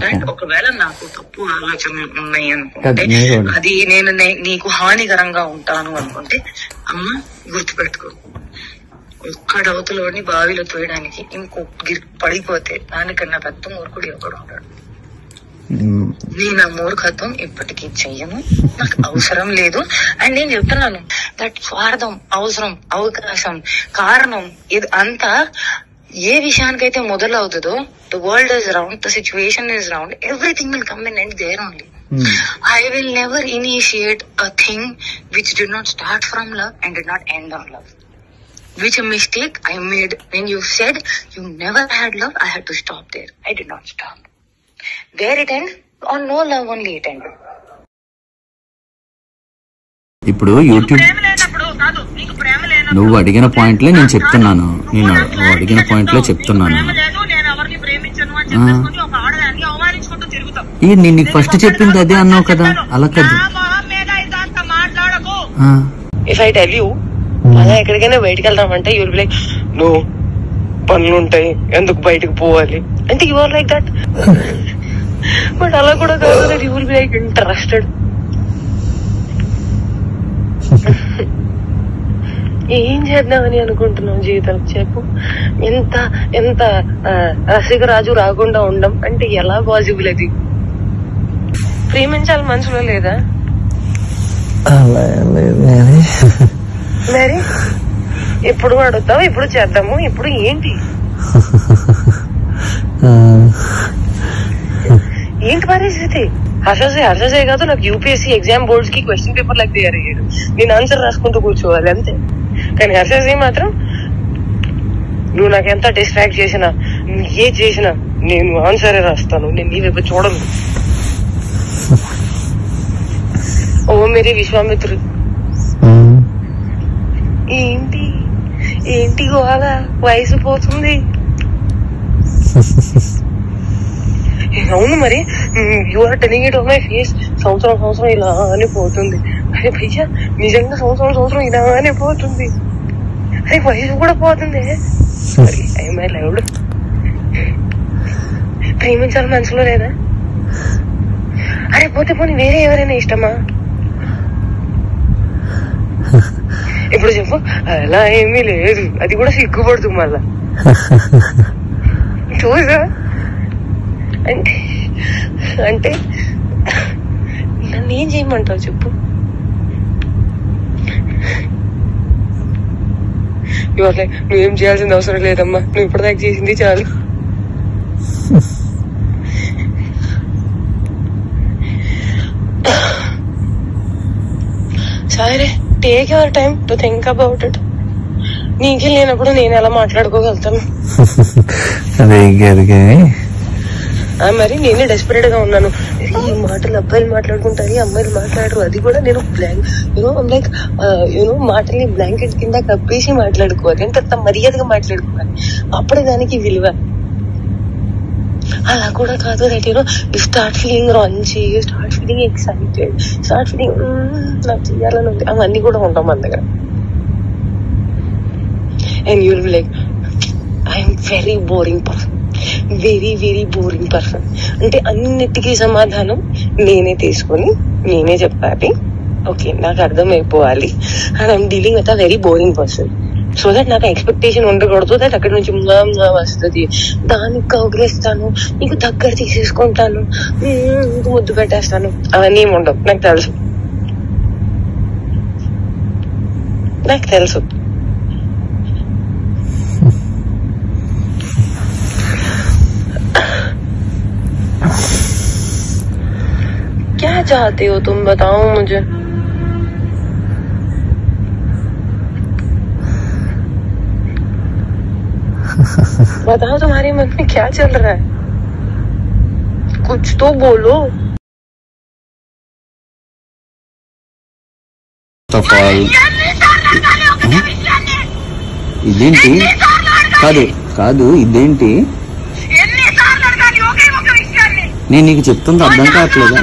And ఒకవేళ నాకు తప్పు ఆలోచనలు ఉన్నాయి అనుకుంటే, అది నేను నీకు హానికరంగా ఉంటాను అనుకుంటే, అమ్మ గుర్తుపెట్టుకో, ఒక్కడవతలోని బావిలో తోయడానికి ఇంకో పడిపోతే దానికన్నా పెద్ద మూర్ఖుడు ఒకడు ఉంటాడు. నేను ఆ మూర్ఖత్వం ఇప్పటికీ చెయ్యను, నాకు అవసరం లేదు. అండ్ నేను చెప్తున్నాను, దట్ స్వార్థం, అవసరం, అవకాశం, కారణం, ఇది అంతా ఏ విషయానికైతే మొదలవుతుందో, the world is round, the situation is round, everything will come and end there only. I will never initiate a thing which did not start from love and did not end on love. Which a mistake I made when you said you never had love, I had to stop there. I did not stop. Where it end? On no love only it ended. ఇప్పుడు YouTube నువ్వు అడిగిన పాయింట్లే నేను చెప్తున్నాను, నువ్వు అడిగిన పాయింట్లే చెప్తున్నాను. నేను నీకు ఫస్ట్ చెప్పింది అదే అన్నావు కదా, అలా కదా. ఇఫ్ ఐ టెల్ యూ అలా ఎక్కడికైనా బయటకు వెళ్దామంటే you will be like, no పనులుంటాయి ఎందుకు బయటకు పోవాలి అంటే, you are like that. But అలా కూడా కాదు, you will be like interested. ఏం చేద్దామని అనుకుంటున్నావు జీవితం చెప్పు. ఎంత ఎంత రసికరాజు రాకుండా ఉండం అంటే ఎలా పాసిబుల్? అది ప్రేమించాలి మనసులో లేదా? మరి ఎప్పుడు అడుగుతావు, ఎప్పుడు చేద్దాము, ఇప్పుడు ఏంటి ఏంటి పరిస్థితి? హర్షసే కాదు, నాకు యూపీఎస్సీ ఎగ్జామ్ బోర్డ్స్ కి క్వశ్చన్ పేపర్ లాగా తయారు చేయడు, నేను ఆన్సర్ రాసుకుంటూ కూర్చోవాలి అంతే. కానీ హర్షసే మాత్రం నువ్వు నాకు ఎంత డిస్ట్రాక్ట్ చేసినా, ఏ చేసినా నేను ఆన్సరే రాస్తాను, నేను నీ వైపు చూడను. ఓ మేరీ విశ్వామిత్రు, ఏంటి ఏంటి గోళ, వయసు పోతుంది. అవును మరి, you are telling it on my face. సంవత్సరం ఇలానే పోతుంది. అరే భయ్యా నిజంగా సంవత్సరం ఇలానే పోతుంది. అరే వయసు కూడా పోతుంది. I loved. ప్రేమించాలి మనసులో లేదా? అరే పోతే పోనీ వేరే ఎవరైనా ఇష్టమా? ఇప్పుడు చెప్పు. అలా ఏమీ లేదు, అది కూడా సిగ్గుపడుతుంది మళ్ళా. చూసా అంటే అంటే నన్ను ఏం చేయమంటావు చెప్పు? నువ్వేం చేయాల్సిన అవసరం లేదమ్మా, నువ్వు ఇప్పటిదాకా చేసింది చాలు. సరే, take your time to think about it. నీకే లేనప్పుడు నేను ఎలా మాట్లాడుకోగలుగుతాను? మరి నేనే డెస్పరేట్ గా ఉన్నాను. ఈ మాటలు అబ్బాయిలు మాట్లాడుకుంటారు, అమ్మాయిలు మాట్లాడరు. అది కూడా నేను లైక్ మాటల్ని బ్లాంకెట్ కింద కప్పేసి మాట్లాడుకోవాలి, ఎంత మర్యాదగా మాట్లాడుకోవాలి, అప్పుడే దానికి విలువ. అలా కూడా కాదు that you start feeling raunchy, start feeling excited, start feeling నాకు చేయాలని ఉంది, అవన్నీ కూడా ఉంటాం మన దగ్గర. And you will be like, I'm very boring person, very very boring person. అంటే అన్నిటికీ సమాధానం నేనే తీసుకొని నేనే చెప్పాలి. ఓకే, నాకు అర్థమైపోవాలి. And I'm dealing with a very boring person. So that నాకు ఎక్స్పెక్టేషన్ ఉండకూడదు దట్ అక్కడి నుంచి వస్తుంది, దానికి కౌగిలిస్తాను, నీకు దగ్గర తీసేసుకుంటాను, నీకు ముద్దు పెట్టేస్తాను, అవన్నీ ఏమి ఉండవు. నాకు తెలుసు. क्या चाहते हो तुम, बताओ मुझे. बताओ तुम्हारे मन में क्या चल रहा है, कुछ तो बोलो. ఇదేంటి? కాదు ఇదేంటి? నేను నీకు చెప్తుంది అర్థం కావట్లేదా?